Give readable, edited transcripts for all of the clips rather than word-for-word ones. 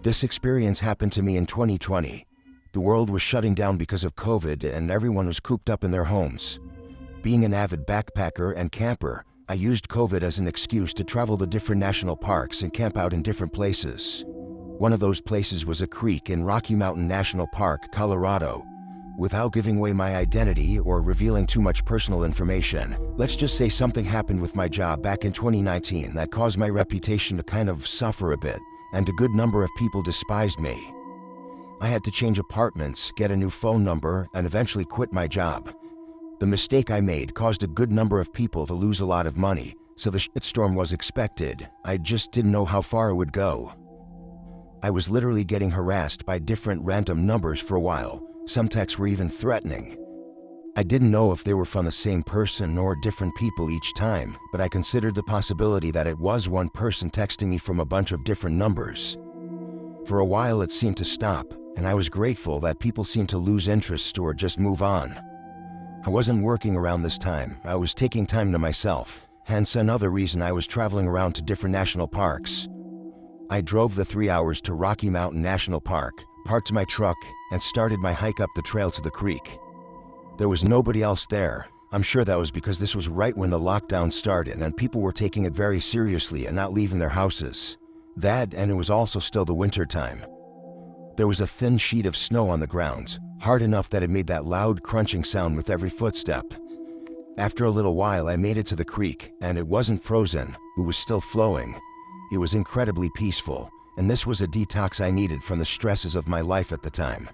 This experience happened to me in 2020. The world was shutting down because of COVID and everyone was cooped up in their homes. Being an avid backpacker and camper, I used COVID as an excuse to travel to different national parks and camp out in different places. One of those places was a creek in Rocky Mountain National Park, Colorado. Without giving away my identity or revealing too much personal information, let's just say something happened with my job back in 2019 that caused my reputation to kind of suffer a bit, and a good number of people despised me. I had to change apartments, get a new phone number, and eventually quit my job. The mistake I made caused a good number of people to lose a lot of money, so the shitstorm was expected. I just didn't know how far it would go. I was literally getting harassed by different random numbers for a while. Some texts were even threatening. I didn't know if they were from the same person or different people each time, but I considered the possibility that it was one person texting me from a bunch of different numbers. For a while it seemed to stop, and I was grateful that people seemed to lose interest or just move on. I wasn't working around this time. I was taking time to myself, hence another reason I was traveling around to different national parks. I drove the 3 hours to Rocky Mountain National Park, parked my truck, and started my hike up the trail to the creek. There was nobody else there. I'm sure that was because this was right when the lockdown started and people were taking it very seriously and not leaving their houses. That, and it was also still the winter time. There was a thin sheet of snow on the ground, hard enough that it made that loud crunching sound with every footstep. After a little while I made it to the creek, and it wasn't frozen, it was still flowing. It was incredibly peaceful, and this was a detox I needed from the stresses of my life at the time.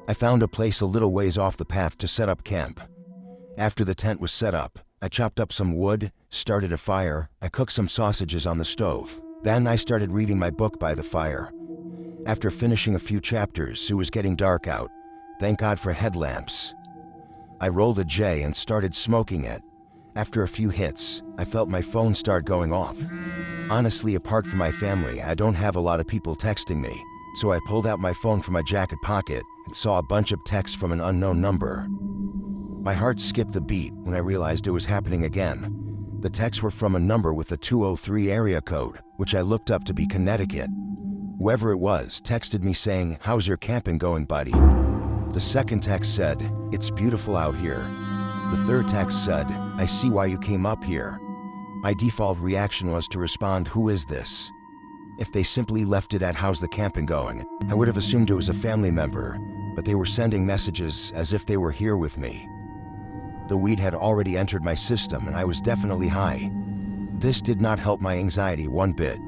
I found a place a little ways off the path to set up camp. After the tent was set up, I chopped up some wood, started a fire, I cooked some sausages on the stove. Then I started reading my book by the fire. After finishing a few chapters, it was getting dark out. Thank God for headlamps. I rolled a J and started smoking it. After a few hits, I felt my phone start going off. Honestly, apart from my family, I don't have a lot of people texting me, so I pulled out my phone from my jacket pocket and saw a bunch of texts from an unknown number. My heart skipped a beat when I realized it was happening again. The texts were from a number with a 203 area code, which I looked up to be Connecticut. Whoever it was texted me saying, "How's your camping going, buddy?" The second text said, "It's beautiful out here." The third text said, "I see why you came up here." My default reaction was to respond, "Who is this?" If they simply left it at "How's the camping going?" I would have assumed it was a family member, but they were sending messages as if they were here with me. The weed had already entered my system and I was definitely high. This did not help my anxiety one bit.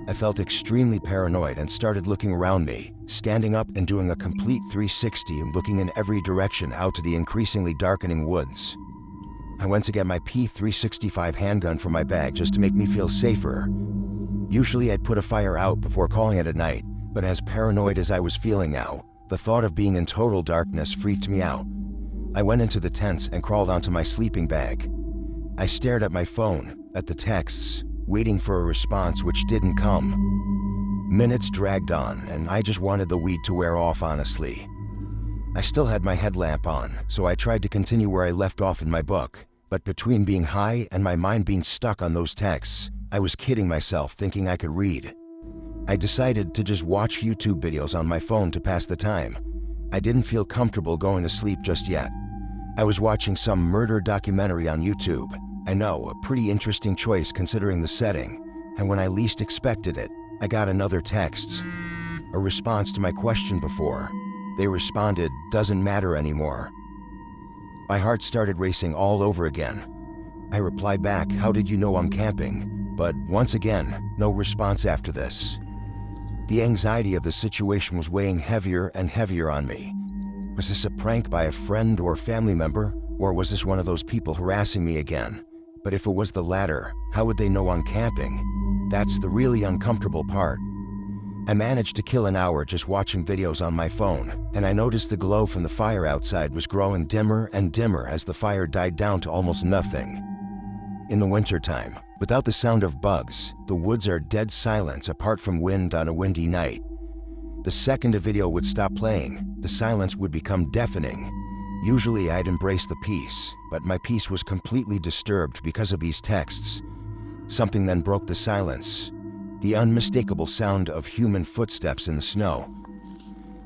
I felt extremely paranoid and started looking around me, standing up and doing a complete 360 and looking in every direction out to the increasingly darkening woods. I went to get my P365 handgun from my bag just to make me feel safer. Usually I'd put a fire out before calling it a night, but as paranoid as I was feeling now, the thought of being in total darkness freaked me out. I went into the tent and crawled onto my sleeping bag. I stared at my phone, at the texts, waiting for a response which didn't come. Minutes dragged on, and I just wanted the weed to wear off, honestly. I still had my headlamp on, so I tried to continue where I left off in my book, but between being high and my mind being stuck on those texts, I was kidding myself thinking I could read. I decided to just watch YouTube videos on my phone to pass the time. I didn't feel comfortable going to sleep just yet. I was watching some murder documentary on YouTube. I know, a pretty interesting choice considering the setting, and when I least expected it, I got another text. A response to my question before. They responded, "Doesn't matter anymore." My heart started racing all over again. I replied back, "How did you know I'm camping?" But once again, no response after this. The anxiety of the situation was weighing heavier and heavier on me. Was this a prank by a friend or family member, or was this one of those people harassing me again? But if it was the latter, how would they know I'm camping? That's the really uncomfortable part. I managed to kill an hour just watching videos on my phone, and I noticed the glow from the fire outside was growing dimmer and dimmer as the fire died down to almost nothing. In the wintertime, without the sound of bugs, the woods are dead silent apart from wind on a windy night. The second a video would stop playing, the silence would become deafening. Usually I'd embrace the peace, but my peace was completely disturbed because of these texts. Something then broke the silence. The unmistakable sound of human footsteps in the snow.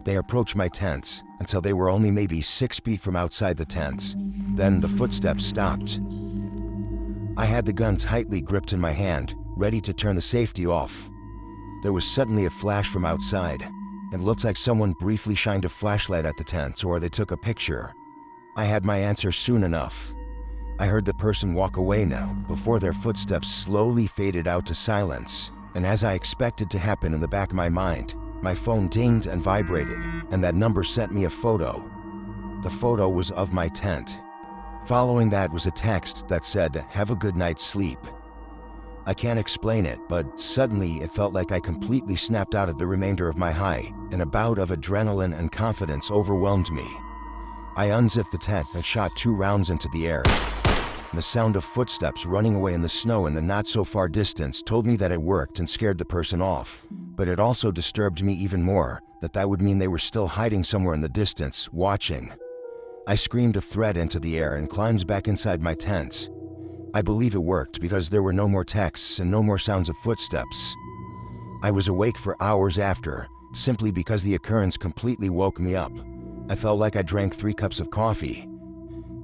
They approached my tents until they were only maybe 6 feet from outside the tents. Then the footsteps stopped. I had the gun tightly gripped in my hand, ready to turn the safety off. There was suddenly a flash from outside. It looked like someone briefly shined a flashlight at the tent, or they took a picture. I had my answer soon enough. I heard the person walk away now, before their footsteps slowly faded out to silence. And as I expected to happen in the back of my mind, my phone dinged and vibrated, and that number sent me a photo. The photo was of my tent. Following that was a text that said, "Have a good night's sleep." I can't explain it, but suddenly it felt like I completely snapped out of the remainder of my high, and a bout of adrenaline and confidence overwhelmed me. I unzipped the tent and shot 2 rounds into the air. The sound of footsteps running away in the snow in the not-so-far distance told me that it worked and scared the person off. But it also disturbed me even more, that would mean they were still hiding somewhere in the distance, watching. I screamed a threat into the air and climbed back inside my tent. I believe it worked because there were no more texts and no more sounds of footsteps. I was awake for hours after, simply because the occurrence completely woke me up. I felt like I drank 3 cups of coffee.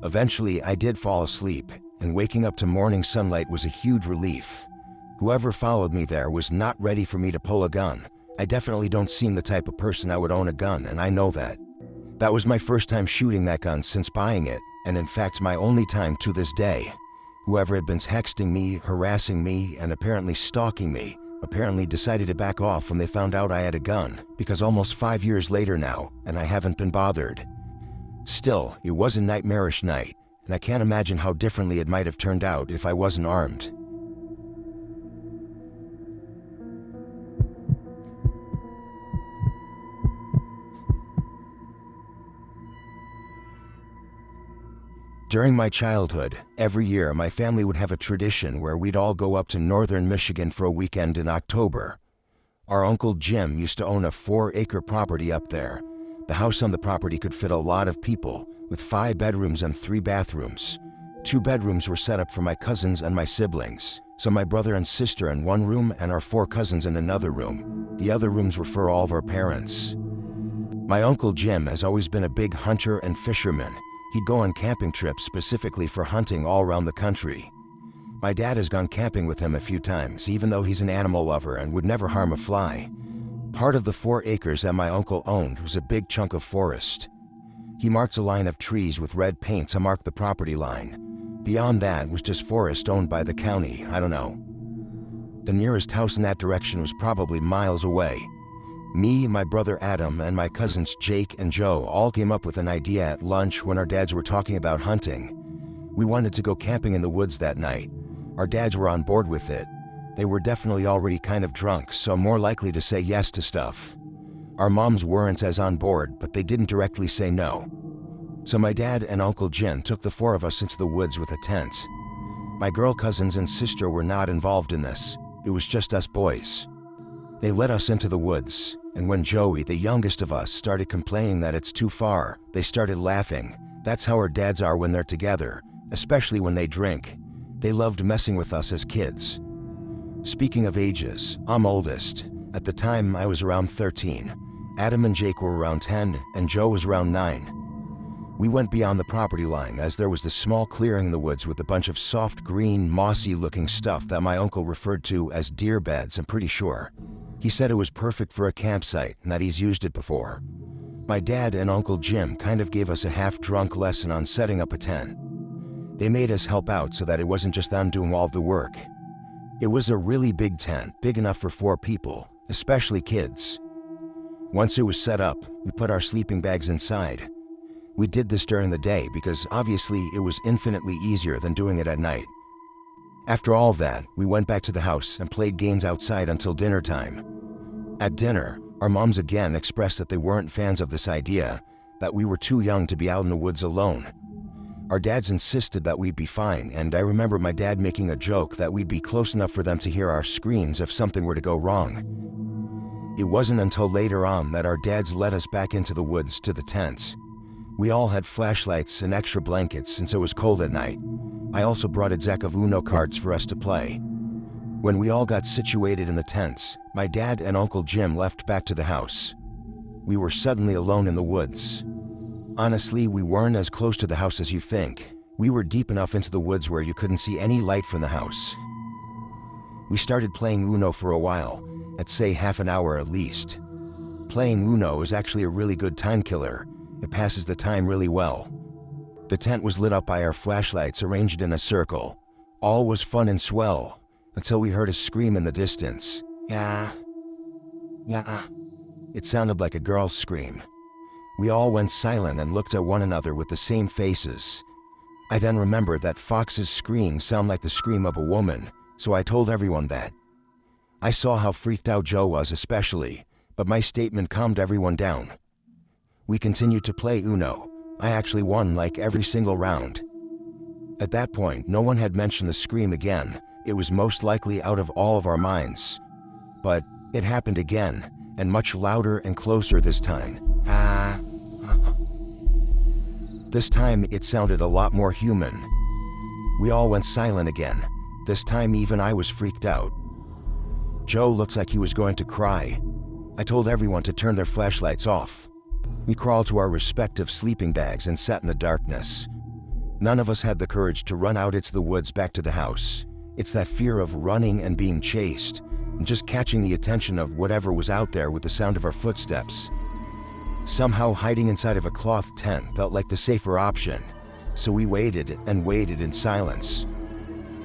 Eventually, I did fall asleep, and waking up to morning sunlight was a huge relief. Whoever followed me there was not ready for me to pull a gun. I definitely don't seem the type of person that would own a gun, and I know that. That was my first time shooting that gun since buying it, and in fact my only time to this day. Whoever had been texting me, harassing me, and apparently stalking me, apparently decided to back off when they found out I had a gun, because almost 5 years later now, and I haven't been bothered. Still, it was a nightmarish night, and I can't imagine how differently it might have turned out if I wasn't armed. During my childhood, every year my family would have a tradition where we'd all go up to northern Michigan for a weekend in October. Our Uncle Jim used to own a 4-acre property up there. The house on the property could fit a lot of people, with 5 bedrooms and 3 bathrooms. 2 bedrooms were set up for my cousins and my siblings, so my brother and sister in one room and our 4 cousins in another room. The other rooms were for all of our parents. My Uncle Jim has always been a big hunter and fisherman. He'd go on camping trips specifically for hunting all around the country. My dad has gone camping with him a few times, even though he's an animal lover and would never harm a fly. Part of the 4 acres that my uncle owned was a big chunk of forest. He marked a line of trees with red paint to mark the property line. Beyond that was just forest owned by the county, I don't know. The nearest house in that direction was probably miles away. Me, my brother Adam, and my cousins Jake and Joe all came up with an idea at lunch when our dads were talking about hunting. We wanted to go camping in the woods that night. Our dads were on board with it. They were definitely already kind of drunk, so more likely to say yes to stuff. Our moms weren't as on board, but they didn't directly say no. So my dad and Uncle Jim took the 4 of us into the woods with a tent. My girl cousins and sister were not involved in this. It was just us boys. They led us into the woods, and when Joey, the youngest of us, started complaining that it's too far, they started laughing. That's how our dads are when they're together, especially when they drink. They loved messing with us as kids. Speaking of ages, I'm oldest. At the time, I was around 13. Adam and Jake were around 10, and Joe was around 9. We went beyond the property line as there was this small clearing in the woods with a bunch of soft green, mossy-looking stuff that my uncle referred to as deer beds, I'm pretty sure. He said it was perfect for a campsite and that he's used it before. My dad and Uncle Jim kind of gave us a half-drunk lesson on setting up a tent. They made us help out so that it wasn't just them doing all of the work. It was a really big tent, big enough for 4 people, especially kids. Once it was set up, we put our sleeping bags inside. We did this during the day because obviously it was infinitely easier than doing it at night. After all of that, we went back to the house and played games outside until dinner time. At dinner, our moms again expressed that they weren't fans of this idea, that we were too young to be out in the woods alone. Our dads insisted that we'd be fine, and I remember my dad making a joke that we'd be close enough for them to hear our screams if something were to go wrong. It wasn't until later on that our dads led us back into the woods to the tents. We all had flashlights and extra blankets since it was cold at night. I also brought a deck of Uno cards for us to play. When we all got situated in the tents, my dad and Uncle Jim left back to the house. We were suddenly alone in the woods. Honestly, we weren't as close to the house as you think. We were deep enough into the woods where you couldn't see any light from the house. We started playing Uno for a while, at say half an hour at least. Playing Uno is actually a really good time killer. It passes the time really well. The tent was lit up by our flashlights arranged in a circle. All was fun and swell, until we heard a scream in the distance. Yeah. It sounded like a girl's scream. We all went silent and looked at one another with the same faces. I then remembered that Fox's scream sounded like the scream of a woman, so I told everyone that. I saw how freaked out Joe was especially, but my statement calmed everyone down. We continued to play Uno. I actually won like every single round. At that point, no one had mentioned the scream again. It was most likely out of all of our minds. But it happened again, and much louder and closer this time. This time, it sounded a lot more human. We all went silent again. This time, even I was freaked out. Joe looked like he was going to cry. I told everyone to turn their flashlights off. We crawled to our respective sleeping bags and sat in the darkness. None of us had the courage to run out into the woods back to the house. It's that fear of running and being chased, and just catching the attention of whatever was out there with the sound of our footsteps. Somehow hiding inside of a cloth tent felt like the safer option, so we waited and waited in silence.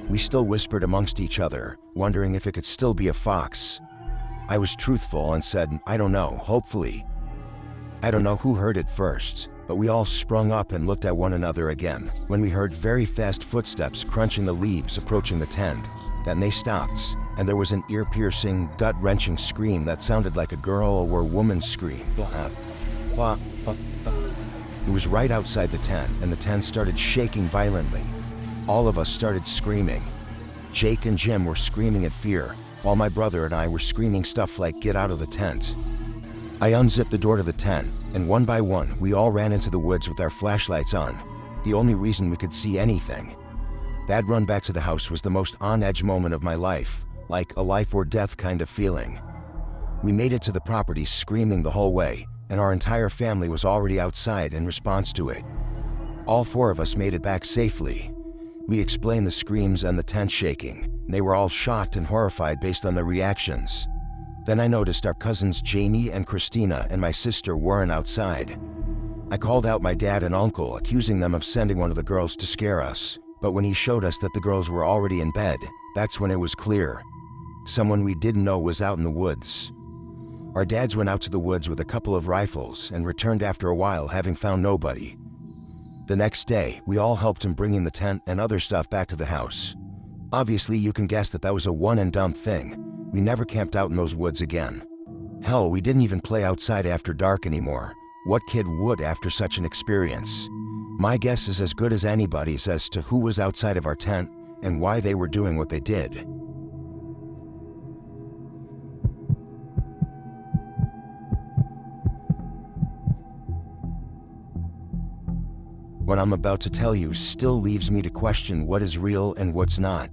We still whispered amongst each other, wondering if it could still be a fox. I was truthful and said, I don't know, hopefully. I don't know who heard it first, but we all sprung up and looked at one another again when we heard very fast footsteps crunching the leaves approaching the tent. Then they stopped, and there was an ear-piercing, gut-wrenching scream that sounded like a girl or woman's scream. It was right outside the tent, and the tent started shaking violently. All of us started screaming. Jake and Jim were screaming in fear, while my brother and I were screaming stuff like, "Get out of the tent." I unzipped the door to the tent, and one by one, we all ran into the woods with our flashlights on, the only reason we could see anything. That run back to the house was the most on-edge moment of my life, like a life-or-death kind of feeling. We made it to the property screaming the whole way, and our entire family was already outside in response to it. All four of us made it back safely. We explained the screams and the tent shaking. They were all shocked and horrified based on their reactions. Then I noticed our cousins Jamie and Christina and my sister weren't outside. I called out my dad and uncle, accusing them of sending one of the girls to scare us. But when he showed us that the girls were already in bed, that's when it was clear. Someone we didn't know was out in the woods. Our dads went out to the woods with a couple of rifles and returned after a while, having found nobody. The next day, we all helped in bringing the tent and other stuff back to the house. Obviously, you can guess that that was a one-and-done thing. We never camped out in those woods again. Hell, we didn't even play outside after dark anymore. What kid would after such an experience? My guess is as good as anybody's as to who was outside of our tent and why they were doing what they did. What I'm about to tell you still leaves me to question what is real and what's not.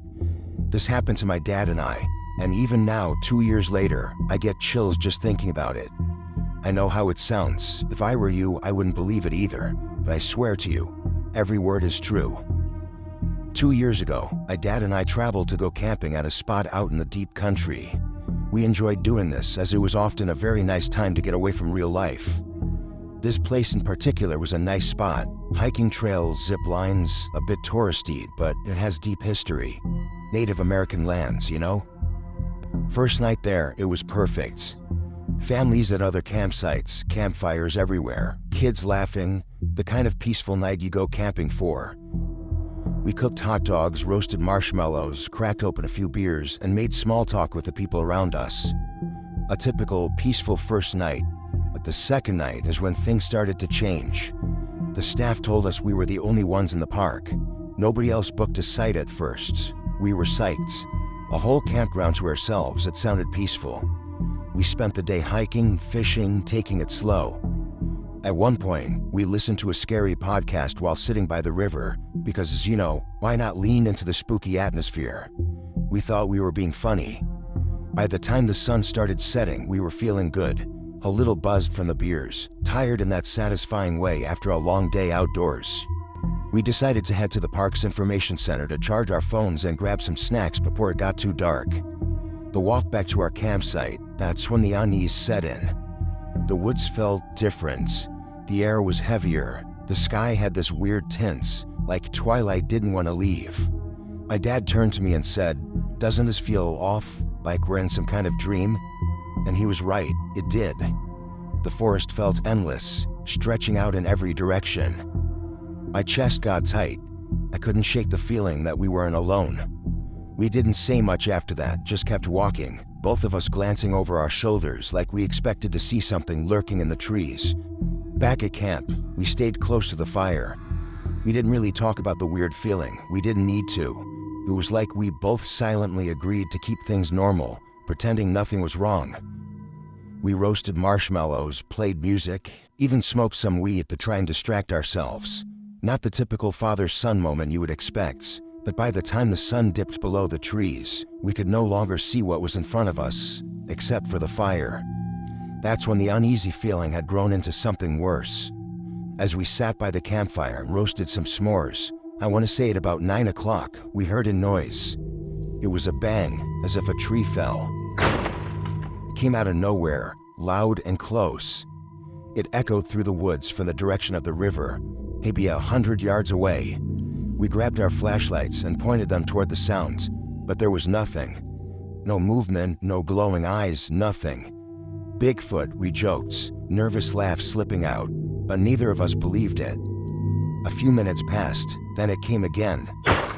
This happened to my dad and I, and even now, 2 years later, I get chills just thinking about it. I know how it sounds. If I were you, I wouldn't believe it either, but I swear to you, every word is true. 2 years ago, my dad and I traveled to go camping at a spot out in the deep country. We enjoyed doing this as it was often a very nice time to get away from real life. This place in particular was a nice spot. Hiking trails, zip lines, a bit touristy, but it has deep history. Native American lands, you know? First night there, it was perfect. Families at other campsites, campfires everywhere, kids laughing, the kind of peaceful night you go camping for. We cooked hot dogs, roasted marshmallows, cracked open a few beers, and made small talk with the people around us. A typical, peaceful first night. But the second night is when things started to change. The staff told us we were the only ones in the park. Nobody else booked a site at first. We were psyched. A whole campground to ourselves. It sounded peaceful. We spent the day hiking, fishing, taking it slow. At one point, we listened to a scary podcast while sitting by the river, because, you know, why not lean into the spooky atmosphere? We thought we were being funny. By the time the sun started setting, we were feeling good, a little buzzed from the beers, tired in that satisfying way after a long day outdoors. We decided to head to the park's information center to charge our phones and grab some snacks before it got too dark. The walk back to our campsite, that's when the unease set in. The woods felt different. The air was heavier. The sky had this weird tints, like twilight didn't want to leave. My dad turned to me and said, "Doesn't this feel off, like we're in some kind of dream?" And he was right, it did. The forest felt endless, stretching out in every direction. My chest got tight. I couldn't shake the feeling that we weren't alone. We didn't say much after that, just kept walking, both of us glancing over our shoulders like we expected to see something lurking in the trees. Back at camp, we stayed close to the fire. We didn't really talk about the weird feeling. We didn't need to. It was like we both silently agreed to keep things normal, pretending nothing was wrong. We roasted marshmallows, played music, even smoked some weed to try and distract ourselves. Not the typical father-son moment you would expect, but by the time the sun dipped below the trees, we could no longer see what was in front of us, except for the fire. That's when the uneasy feeling had grown into something worse. As we sat by the campfire and roasted some s'mores, I want to say at about 9 o'clock, we heard a noise. It was a bang, as if a tree fell. It came out of nowhere, loud and close. It echoed through the woods from the direction of the river, maybe 100 yards away. We grabbed our flashlights and pointed them toward the sound, but there was nothing. No movement, no glowing eyes, nothing. Bigfoot, we joked, nervous laughs slipping out, but neither of us believed it. A few minutes passed, then it came again,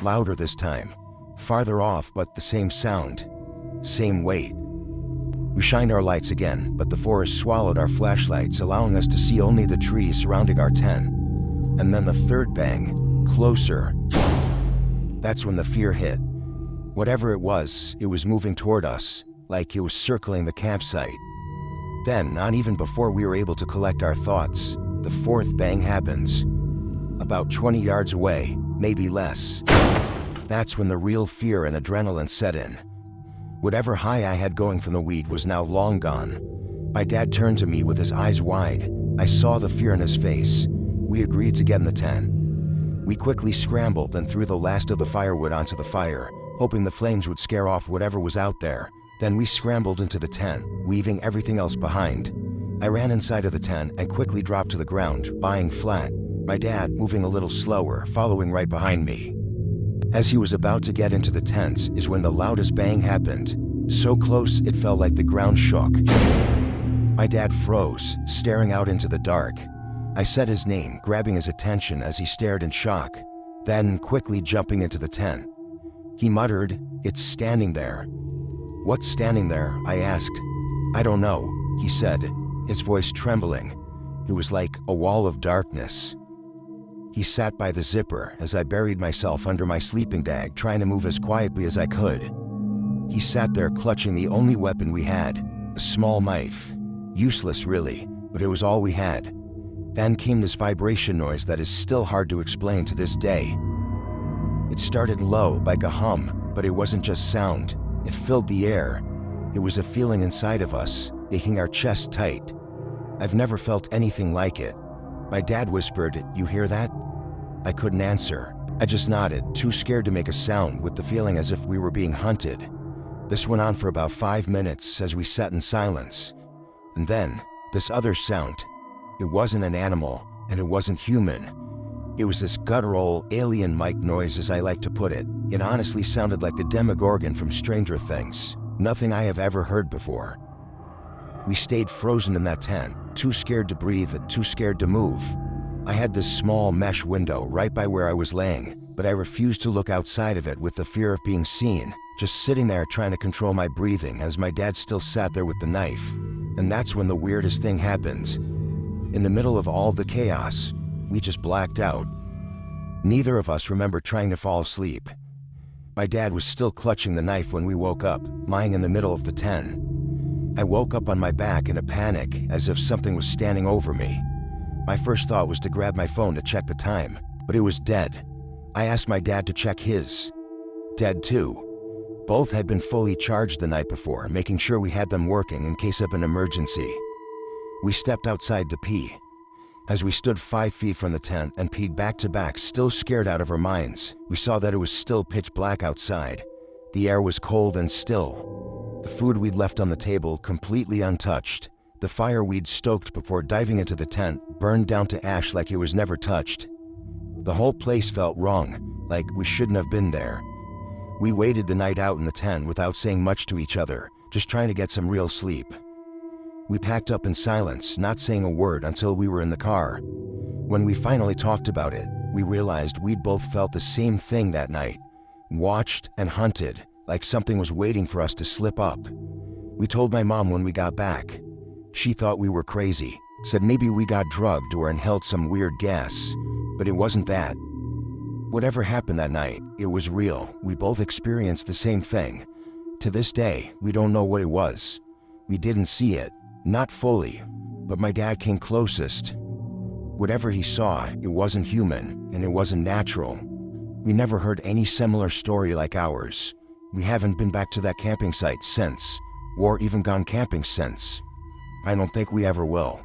louder this time, farther off but the same sound, same weight. We shined our lights again, but the forest swallowed our flashlights, allowing us to see only the trees surrounding our tent. And then the third bang, closer. That's when the fear hit. Whatever it was moving toward us, like it was circling the campsite. Then, not even before we were able to collect our thoughts, the fourth bang happens. About 20 yards away, maybe less. That's when the real fear and adrenaline set in. Whatever high I had going from the weed was now long gone. My dad turned to me with his eyes wide. I saw the fear in his face. We agreed to get in the tent. We quickly scrambled and threw the last of the firewood onto the fire, hoping the flames would scare off whatever was out there. Then we scrambled into the tent, leaving everything else behind. I ran inside of the tent and quickly dropped to the ground, lying flat, my dad moving a little slower, following right behind me. As he was about to get into the tent is when the loudest bang happened, so close it felt like the ground shook. My dad froze, staring out into the dark. I said his name, grabbing his attention as he stared in shock, then quickly jumping into the tent. He muttered, "It's standing there." "What's standing there?" I asked. "I don't know," he said, his voice trembling. It was like a wall of darkness. He sat by the zipper as I buried myself under my sleeping bag, trying to move as quietly as I could. He sat there clutching the only weapon we had, a small knife. Useless really, but it was all we had. Then came this vibration noise that is still hard to explain to this day. It started low, like a hum, but it wasn't just sound. It filled the air. It was a feeling inside of us, making our chest tight. I've never felt anything like it. My dad whispered, "You hear that?" I couldn't answer. I just nodded, too scared to make a sound, with the feeling as if we were being hunted. This went on for about 5 minutes as we sat in silence. And then, this other sound. It wasn't an animal, and it wasn't human. It was this guttural, alien mic noise, as I like to put it. It honestly sounded like the Demogorgon from Stranger Things. Nothing I have ever heard before. We stayed frozen in that tent, too scared to breathe and too scared to move. I had this small mesh window right by where I was laying, but I refused to look outside of it with the fear of being seen, just sitting there trying to control my breathing as my dad still sat there with the knife. And that's when the weirdest thing happened. In the middle of all the chaos, we just blacked out. Neither of us remembered trying to fall asleep. My dad was still clutching the knife when we woke up, lying in the middle of the tent. I woke up on my back in a panic, as if something was standing over me. My first thought was to grab my phone to check the time, but it was dead. I asked my dad to check his. Dead too. Both had been fully charged the night before, making sure we had them working in case of an emergency. We stepped outside to pee. As we stood 5 feet from the tent and peed back to back, still scared out of our minds, we saw that it was still pitch black outside. The air was cold and still. The food we'd left on the table completely untouched. The fire we'd stoked before diving into the tent burned down to ash like it was never touched. The whole place felt wrong, like we shouldn't have been there. We waited the night out in the tent without saying much to each other, just trying to get some real sleep. We packed up in silence, not saying a word until we were in the car. When we finally talked about it, we realized we'd both felt the same thing that night. Watched and hunted, like something was waiting for us to slip up. We told my mom when we got back. She thought we were crazy, said maybe we got drugged or inhaled some weird gas, but it wasn't that. Whatever happened that night, it was real. We both experienced the same thing. To this day, we don't know what it was. We didn't see it. Not fully, but my dad came closest. Whatever he saw, it wasn't human, and it wasn't natural. We never heard any similar story like ours. We haven't been back to that camping site since, or even gone camping since. I don't think we ever will.